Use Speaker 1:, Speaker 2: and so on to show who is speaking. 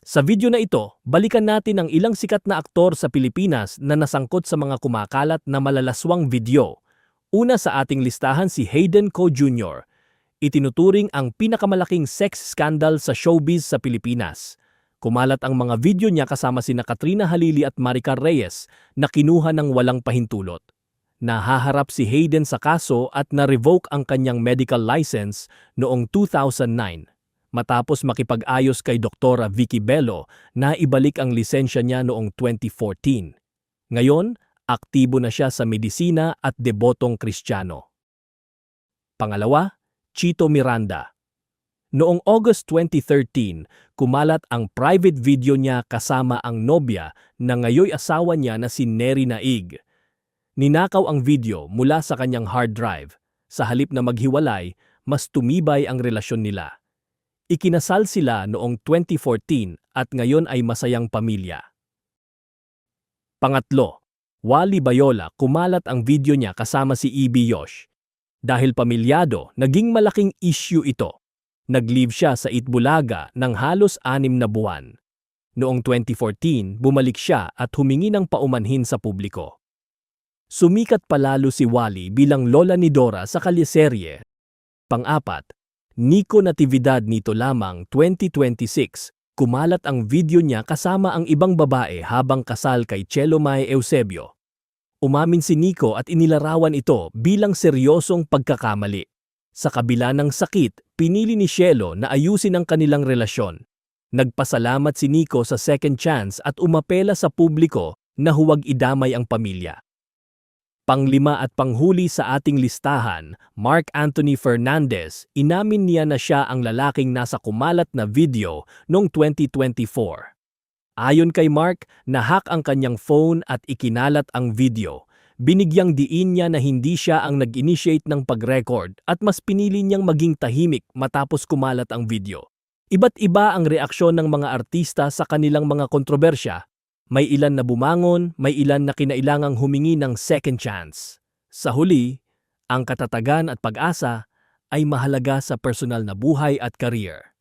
Speaker 1: Sa video na ito, balikan natin ang ilang sikat na aktor sa Pilipinas na nasangkot sa mga kumakalat na malalaswang video. Una sa ating listahan si Hayden Co. Jr. Itinuturing ang pinakamalaking sex scandal sa showbiz sa Pilipinas. Kumalat ang mga video niya kasama sina Katrina Halili at Maricar Reyes na kinuha ng walang pahintulot. Nahaharap si Hayden sa kaso at na-revoke ang kanyang medical license noong 2009. Matapos makipag-ayos kay Doktora Vicky Bello na ibalik ang lisensya niya noong 2014. Ngayon, aktibo na siya sa medisina at debotong Kristiyano. Pangalawa, Chito Miranda. Noong August 2013, kumalat ang private video niya kasama ang nobya na ngayoy asawa niya na si Neri Naig. Ninakaw ang video mula sa kanyang hard drive. Sa halip na maghiwalay, mas tumibay ang relasyon nila. Ikinasal sila noong 2014 at ngayon ay masayang pamilya. Pangatlo, Wally Bayola. Kumalat ang video niya kasama si E.B. Yosh. Dahil pamilyado, naging malaking issue ito. Nag-live siya sa Itbulaga ng halos 6 na buwan. Noong 2014, bumalik siya at humingi ng paumanhin sa publiko. Sumikat palalo si Wally bilang lola ni Dora sa kalyeserye. Pang-apat, Nico Natividad. Nito lamang 2026, kumalat ang video niya kasama ang ibang babae habang kasal kay Chelo Mae Eusebio. Umamin si Nico at inilarawan ito bilang seryosong pagkakamali. Sa kabila ng sakit, pinili ni Chelo na ayusin ang kanilang relasyon. Nagpasalamat si Nico sa second chance at umapela sa publiko na huwag idamay ang pamilya. Panglima at panghuli sa ating listahan, Mark Anthony Fernandez. Inamin niya na siya ang lalaking nasa kumalat na video noong 2024. Ayon kay Mark, nahack ang kanyang phone at ikinalat ang video. Binigyang diin niya na hindi siya ang nag-initiate ng pag-record at mas pinili niyang maging tahimik matapos kumalat ang video. Iba't iba ang reaksyon ng mga artista sa kanilang mga kontrobersya. May ilan na bumangon, may ilan na kinailangang humingi ng second chance. Sa huli, ang katatagan at pag-asa ay mahalaga sa personal na buhay at career.